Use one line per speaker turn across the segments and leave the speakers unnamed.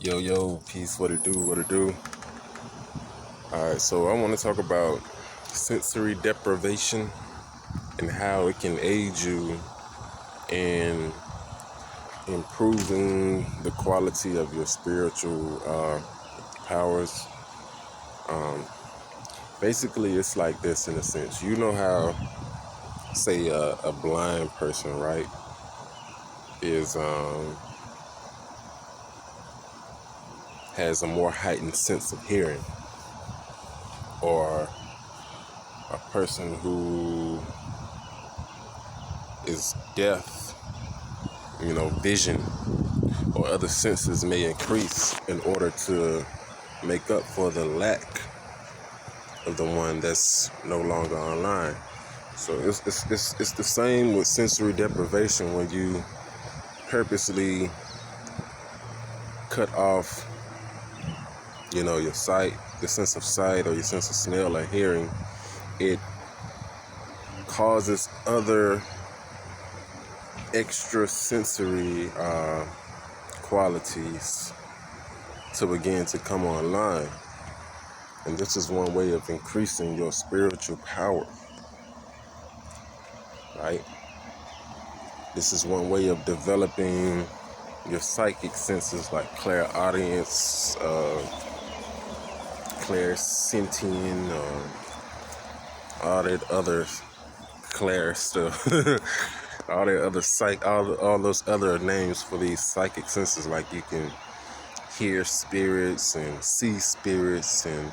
Yo, peace, what it do? Alright, so I want to talk about sensory deprivation and how it can aid you in improving the quality of your spiritual powers. Basically, it's like this in a sense. You know how, say, a blind person, right, is has a more heightened sense of hearing, or a person who is deaf, vision or other senses may increase in order to make up for the lack of the one that's no longer online. So it's the same with sensory deprivation. When you purposely cut off, your sight, the sense of sight, or your sense of smell or hearing, it causes other extra sensory qualities to begin to come online. And this is one way of increasing your spiritual power, right? This is one way of developing your psychic senses, like clairaudience, clairsentient, all that other clair stuff. all those other names for these psychic senses. Like you can hear spirits and see spirits and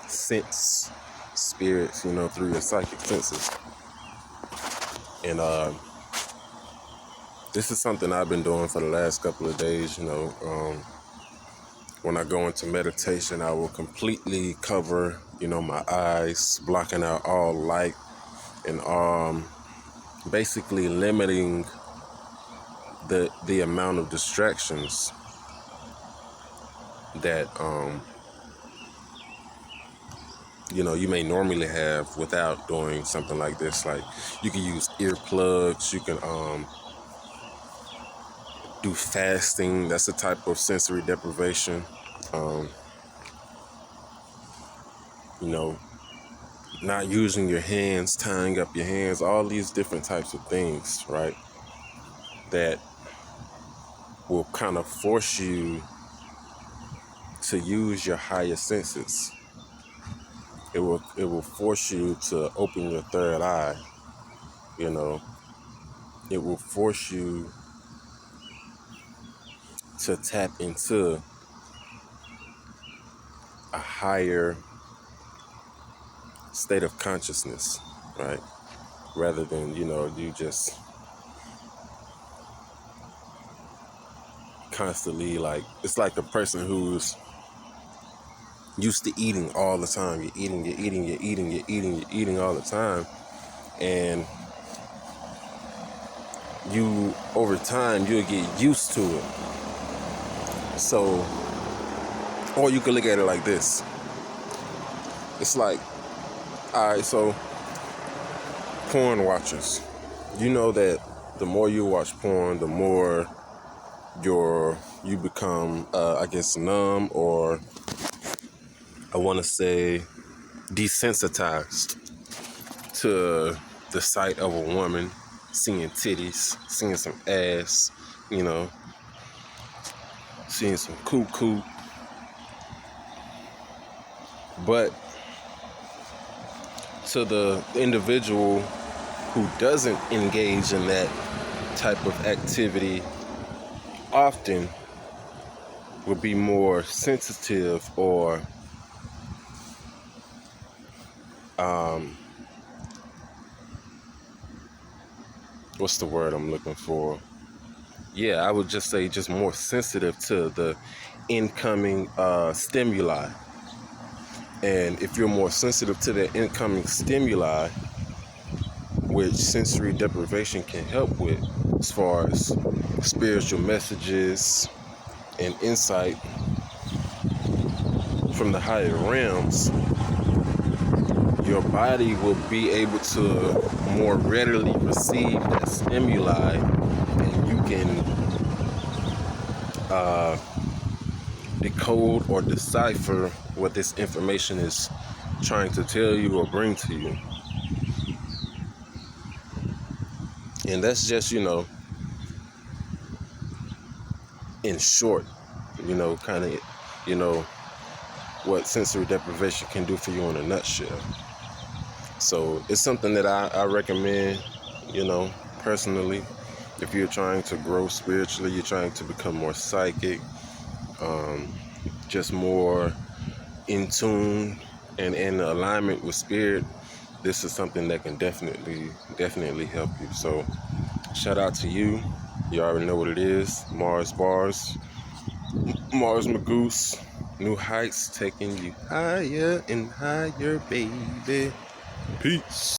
sense spirits, through your psychic senses. And this is something I've been doing for the last couple of days. When I go into meditation, I will completely cover, my eyes, blocking out all light, and basically limiting the amount of distractions that you may normally have without doing something like this. Like, you can use earplugs, you can do fasting. That's a type of sensory deprivation. Not using your hands, tying up your hands, all these different types of things, right, that will kind of force you to use your higher senses. It will force you to open your third eye. It will force you to tap into a higher state of consciousness, right? Rather than, you just constantly, like, it's like a person who's used to eating all the time. You're eating all the time. And over time, you'll get used to it. So, or you can look at it like this. It's like, all right, so porn watchers, you know that the more you watch porn, the more you become, numb, or I want to say desensitized to the sight of a woman, seeing titties, seeing some ass, seeing some cuckoo. But to the individual who doesn't engage in that type of activity often, would be more sensitive, or what's the word I'm looking for? Yeah, I would just say just more sensitive to the incoming stimuli. And if you're more sensitive to the incoming stimuli, which sensory deprivation can help with, as far as spiritual messages and insight from the higher realms, your body will be able to more readily receive that stimuli, and you can decode or decipher what this information is trying to tell you or bring to you. And that's just, in short, kind of, what sensory deprivation can do for you in a nutshell. So it's something that I recommend, personally. If you're trying to grow spiritually, you're trying to become more psychic, just more in tune and in alignment with spirit, this is something that can definitely help you. So shout out to you. You already know what it is. Mars Bars, Mars Magoose, new heights taking you higher and higher, baby. Peace.